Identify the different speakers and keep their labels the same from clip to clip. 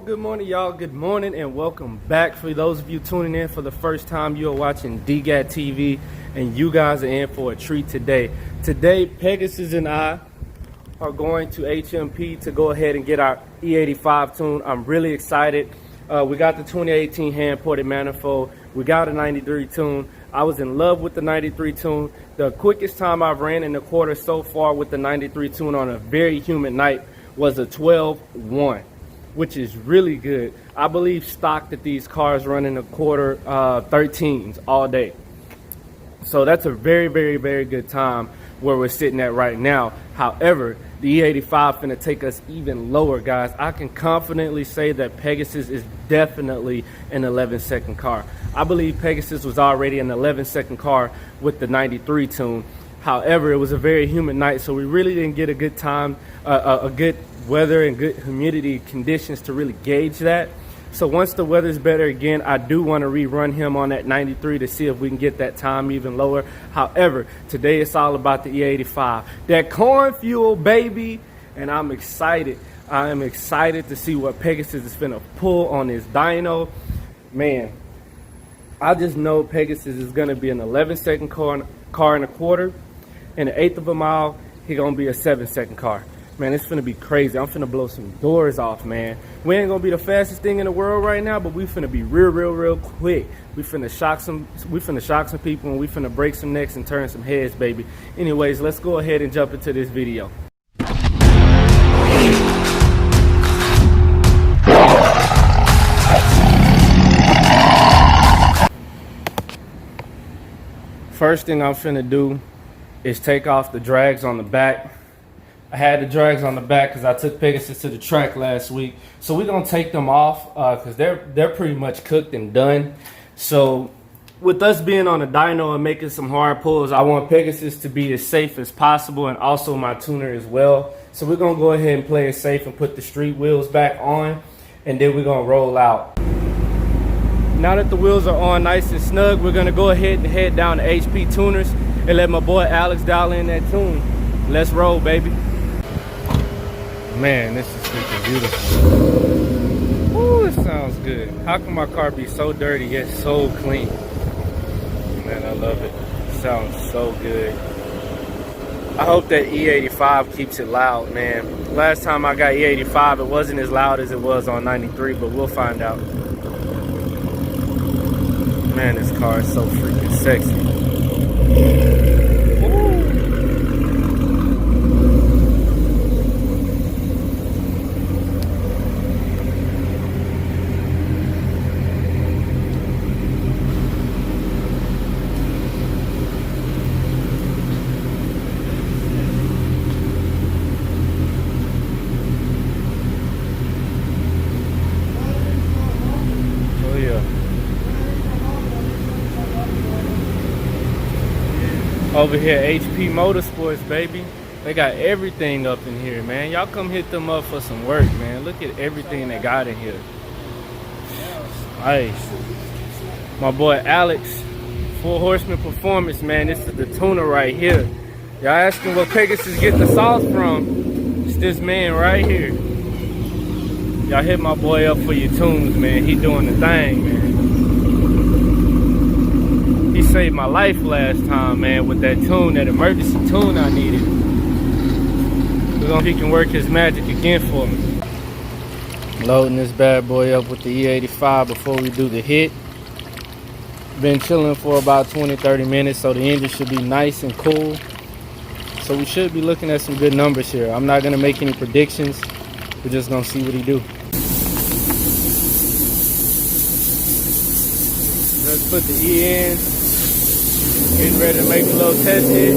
Speaker 1: Good morning, y'all. Good morning and welcome back. For those of you tuning in for the first time, you're watching DGAT TV and you guys are in for a treat today. Today, Pegasus and I are going to HMP to go ahead and get our E85 tune. I'm really excited. We got the 2018 hand-ported manifold. We got a 93 tune. I was in love with the 93 tune. The quickest time I've ran in the quarter so far with the 93 tune on a very humid night was a 12.1. which is really good. I believe stock that these cars run in a quarter 13s all day. So that's a very, very, very good time where we're sitting at right now. However, the E85 finna take us even lower, guys. I can confidently say that Pegasus is definitely an 11-second car. I believe Pegasus was already an 11-second car with the 93 tune. However, it was a very humid night, so we really didn't get a good time, a good weather and good humidity conditions to really gauge that. So once the weather's better again, I do want to rerun him on that 93 to see if we can get that time even lower. However, today it's all about the E85, that corn fuel, baby, and I'm excited. I am excited to see what Pegasus is finna pull on this dyno. Man, I just know Pegasus is gonna be an 11-second car in a quarter. In an eighth of a mile, he's gonna be a 7-second car. Man, it's finna be crazy. I'm finna blow some doors off, man. We ain't gonna be the fastest thing in the world right now, but we finna be real quick. We finna shock some people, and we finna break some necks and turn some heads, baby. Anyways, let's go ahead and jump into this video. First thing I'm finna do is take off the drags on the back. I had the drags on the back because I took Pegasus to the track last week. So we're going to take them off because they're pretty much cooked and done. So with us being on the dyno and making some hard pulls, I want Pegasus to be as safe as possible, and also my tuner as well. So we're going to go ahead and play it safe and put the street wheels back on, and then we're going to roll out. Now that the wheels are on nice and snug, we're going to go ahead and head down to HP Tuners and let my boy Alex dial in that tune. Let's roll, baby. Man, this is freaking beautiful. Ooh, it sounds good. How can my car be so dirty yet so clean? Man, I love it. It sounds so good. I hope that E85 keeps it loud, man. Last time I got E85, it wasn't as loud as it was on 93, but we'll find out. Man, this car is so freaking sexy. Over here, HP Motorsports, baby. They got everything up in here, man. Y'all come hit them up for some work, man. Look at everything they got in here. Nice. My boy Alex, Full Horseman Performance, man. This is the tuner right here. Y'all asking where Pegasus get the sauce from? It's this man right here. Y'all hit my boy up for your tunes, man. He doing the thing, man. He saved my life last time, man, with that tune, that emergency tune I needed. We're gonna see if he can work his magic again for me. Loading this bad boy up with the E85 before we do the hit. Been chilling for about 20-30 minutes, so the engine should be nice and cool. So we should be looking at some good numbers here. I'm not gonna make any predictions. We're just gonna see what he do. Let's put the E in. Getting ready to make a little test hit.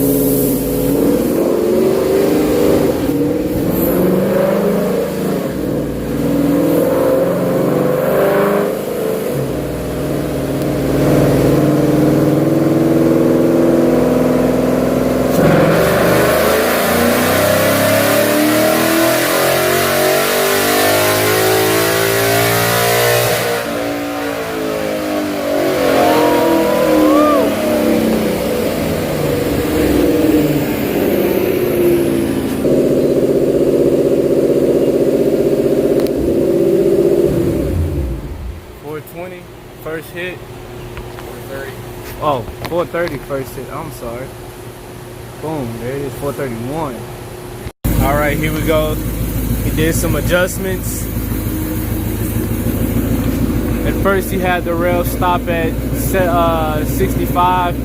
Speaker 1: hit?
Speaker 2: 430.
Speaker 1: Oh, 430 first hit. I'm sorry. Boom, there it is, 431. All right, here we go. He did some adjustments. At first, he had the rail stop at 65.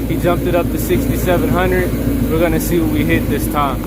Speaker 1: He jumped it up to 6,700. We're gonna see what we hit this time.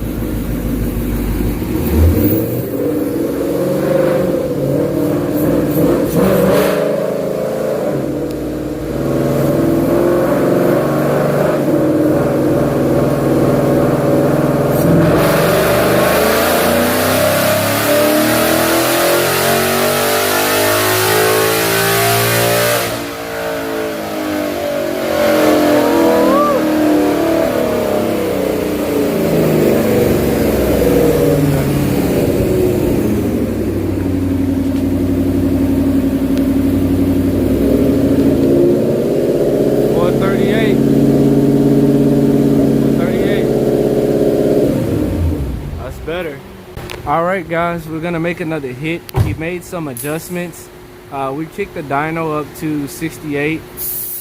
Speaker 1: Alright guys, we're gonna make another hit. He made some adjustments. We kicked the dyno up to 68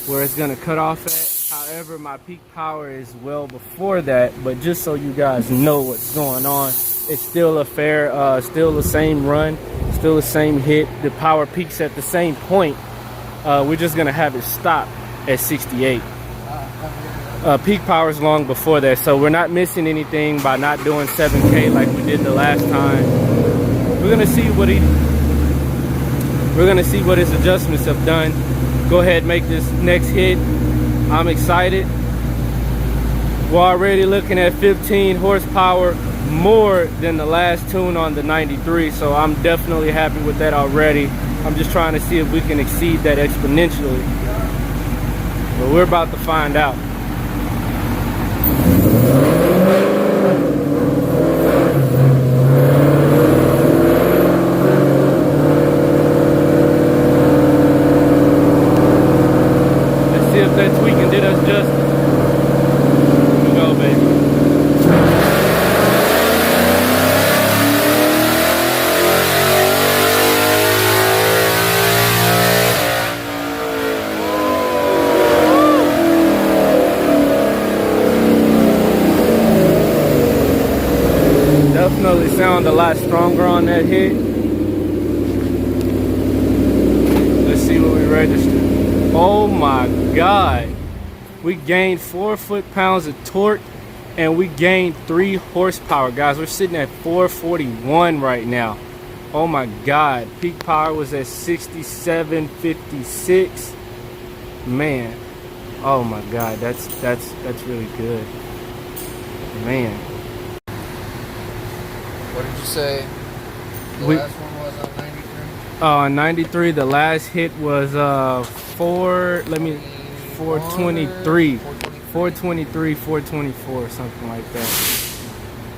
Speaker 1: where it's gonna cut off at. However, my peak power is well before that, but just so you guys know what's going on, it's still a fair, still the same run, still the same hit. The power peaks at the same point. We're just gonna have it stop at 68. Peak power is long before that, so we're not missing anything by not doing 7K like we did the last time. We're gonna see what his adjustments have done. Go ahead, make this next hit. I'm excited. We're already looking at 15 horsepower more than the last tune on the 93, so I'm definitely happy with that already. I'm just trying to see if we can exceed that exponentially, but we're about to find out. That tweaking did us justice. Here we go, baby. Definitely sound a lot stronger on that hit. Let's see what we registered. Oh my God, we gained 4 foot-pounds of torque and we gained 3 horsepower. Guys, we're sitting at 441 right now. Oh my God, peak power was at 6756. Man, oh my God, that's really good. Man.
Speaker 2: What did you say the last one was on 93?
Speaker 1: On 93, the last hit was 423, 424, something like that.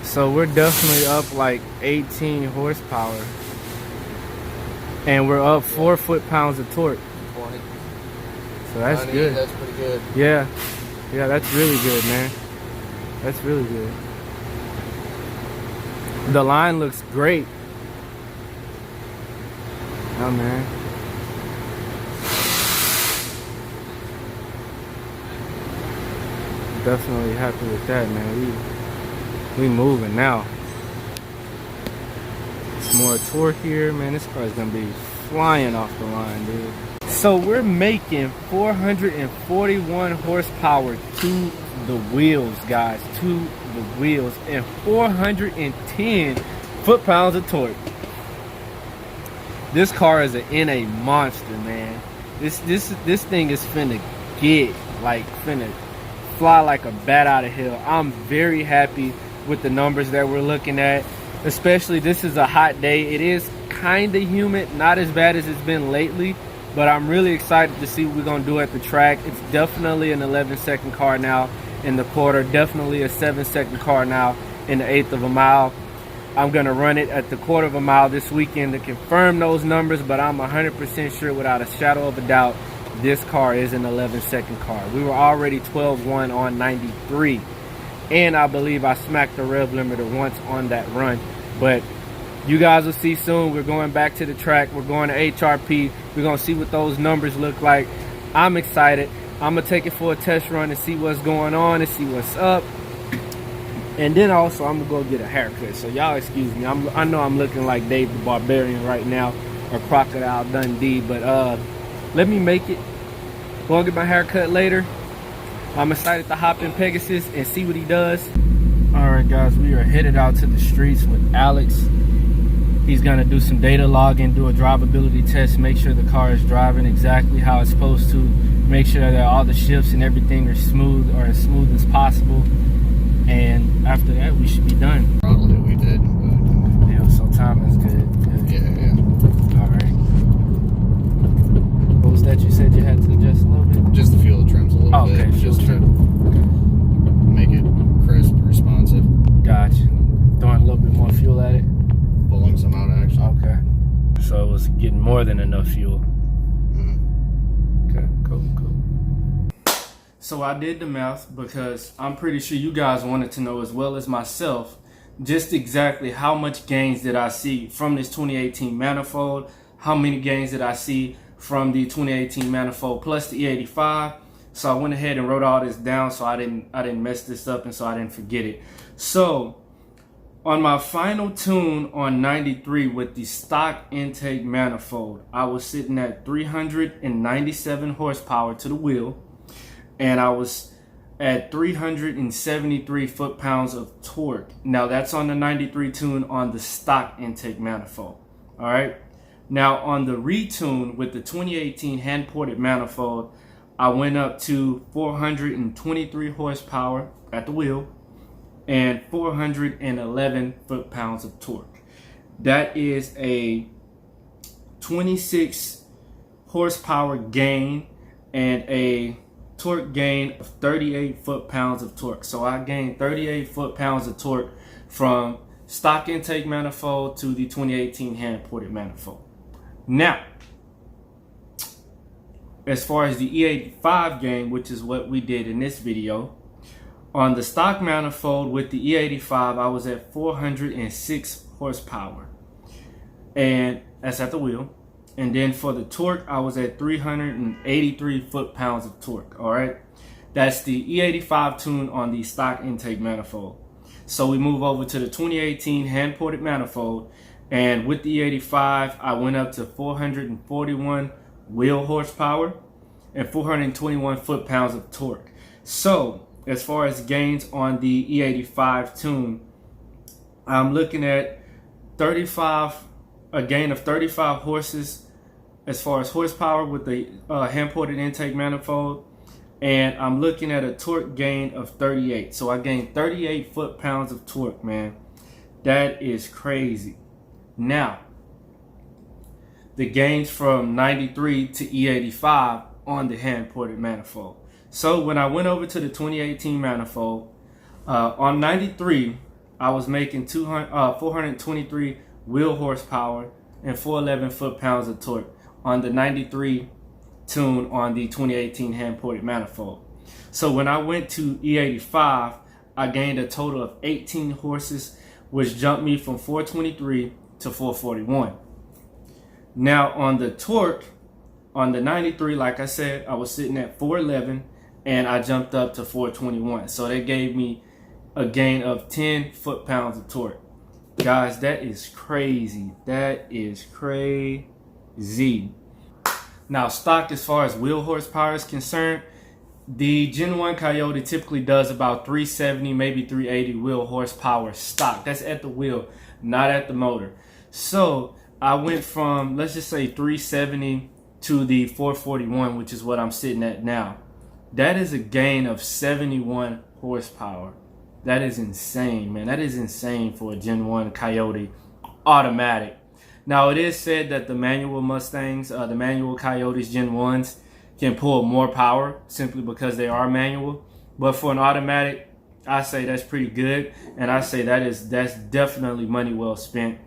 Speaker 1: So we're definitely up like 18 horsepower, and we're up 4 foot-pounds of torque.
Speaker 2: 20.
Speaker 1: So that's
Speaker 2: 90,
Speaker 1: good.
Speaker 2: that's pretty good.
Speaker 1: Yeah, that's really good, man. That's really good. The line looks great. Oh man. Definitely happy with that, man. We moving now. Some more torque here, man. This car's gonna be flying off the line, dude. So we're making 441 horsepower to the wheels, guys, to the wheels, and 410 foot-pounds of torque. This car is an NA monster, man. This thing is finna finna fly like a bat out of hell. I'm very happy with the numbers that we're looking at. Especially, this is a hot day. It is kind of humid, not as bad as it's been lately, but I'm really excited to see what we're gonna do at the track. It's definitely an 11-second car now in the quarter, definitely a 7-second car now in the 1/8 of a mile. I'm gonna run it at the 1/4 of a mile this weekend to confirm those numbers, but I'm 100% sure without a shadow of a doubt this car is an 11-second car. We were already 12-1 on 93, and I believe I smacked the rev limiter once on that run, but You guys will see soon. We're going back to the track. We're going to HRP. We're going to see what those numbers look like. I'm excited. I'm going to take it for a test run and see what's going on and see what's up. And then also I'm going to go get a haircut. So y'all excuse me. I know I'm looking like Dave the Barbarian right now or Crocodile Dundee. But let me make it. Go and get my haircut later. I'm excited to hop in Pegasus and see what he does. All right, guys. We are headed out to the streets with Alex. He's gonna do some data logging, do a drivability test, make sure the car is driving exactly how it's supposed to, make sure that all the shifts and everything are smooth or as smooth as possible. And after that, we should be done.
Speaker 2: Probably we did. But...
Speaker 1: Yeah, so time is good.
Speaker 2: Yeah.
Speaker 1: All right. What was that you said you had to adjust a little bit?
Speaker 2: Just the fuel trims a little bit.
Speaker 1: Okay,
Speaker 2: just to make it crisp, responsive.
Speaker 1: Gotcha. Throwing a little bit more fuel at it.
Speaker 2: Pulling some out actually.
Speaker 1: Okay. So it was getting more than enough fuel. Okay, cool. So I did the math because I'm pretty sure you guys wanted to know as well as myself just exactly how much gains did I see from this 2018 manifold, how many gains did I see from the 2018 manifold plus the E85. So I went ahead and wrote all this down so I didn't mess this up and so I didn't forget it. So on my final tune on 93 with the stock intake manifold, I was sitting at 397 horsepower to the wheel, and I was at 373 foot-pounds of torque. Now that's on the 93 tune on the stock intake manifold. All right. Now on the retune with the 2018 hand-ported manifold, I went up to 423 horsepower at the wheel and 411 foot-pounds of torque. That is a 26 horsepower gain and a torque gain of 38 foot-pounds of torque. So I gained 38 foot-pounds of torque from stock intake manifold to the 2018 hand-ported manifold. Now, as far as the E85 gain, which is what we did in this video, on the stock manifold with the E85, I was at 406 horsepower, and that's at the wheel. And then for the torque, I was at 383 foot-pounds of torque. All right, that's the E85 tune on the stock intake manifold. So we move over to the 2018 hand-ported manifold, and with the E85, I went up to 441 wheel horsepower and 421 foot-pounds of torque. So as far as gains on the E85 tune, I'm looking at a gain of 35 horses as far as horsepower with the hand-ported intake manifold, and I'm looking at a torque gain of 38. So I gained 38 foot-pounds of torque, man. That is crazy. Now, the gains from 93 to E85 on the hand-ported manifold. So when I went over to the 2018 manifold, on 93, I was making 423 wheel horsepower and 411 foot-pounds of torque on the 93 tune on the 2018 hand-ported manifold. So when I went to E85, I gained a total of 18 horses, which jumped me from 423 to 441. Now on the torque, on the 93, like I said, I was sitting at 411, and I jumped up to 421. So that gave me a gain of 10 foot-pounds of torque. Guys, that is crazy. That is crazy. Now, stock as far as wheel horsepower is concerned, the Gen 1 Coyote typically does about 370, maybe 380 wheel horsepower stock. That's at the wheel, not at the motor. So I went from, let's just say 370 to the 441, which is what I'm sitting at now. That is a gain of 71 horsepower. That is insane, man. That is insane for a Gen 1 Coyote automatic. Now, it is said that the manual Mustangs, the manual Coyotes Gen 1s can pull more power simply because they are manual. But for an automatic, I say that's pretty good. And I say that's definitely money well spent.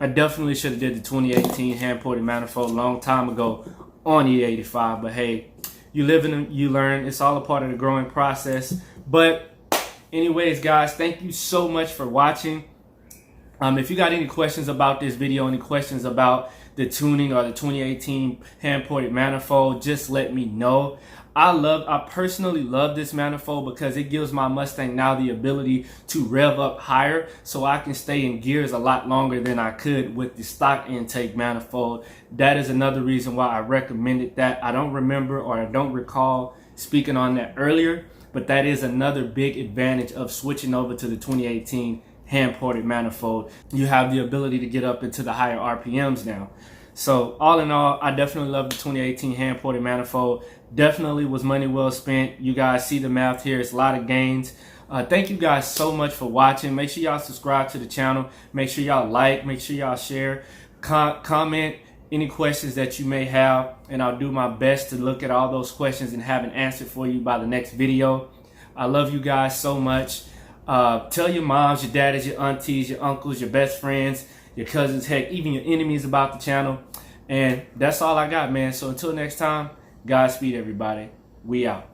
Speaker 1: I definitely should have did the 2018 hand-ported manifold a long time ago on E85. But hey, you live and you learn. It's all a part of the growing process. But anyways, guys, thank you so much for watching. If you got any questions about this video, any questions about the tuning or the 2018 hand-ported manifold, just let me know. I personally love this manifold because it gives my Mustang now the ability to rev up higher, so I can stay in gears a lot longer than I could with the stock intake manifold. That is another reason why I recommended that. I don't remember, or I don't recall speaking on that earlier, but that is another big advantage of switching over to the 2018 hand-ported manifold. You have the ability to get up into the higher RPMs now. So all in all, I definitely love the 2018 hand-ported manifold. Definitely was money well spent. You guys see the math here. It's a lot of gains. Thank you guys so much for watching. Make sure y'all subscribe to the channel. Make sure y'all like. Make sure y'all share. Comment any questions that you may have, and I'll do my best to look at all those questions and have an answer for you by the next video. I love you guys so much. Tell your moms, your daddies, your aunties, your uncles, your best friends, your cousins, heck, even your enemies about the channel. And that's all I got, man. So until next time, Godspeed, everybody. We out.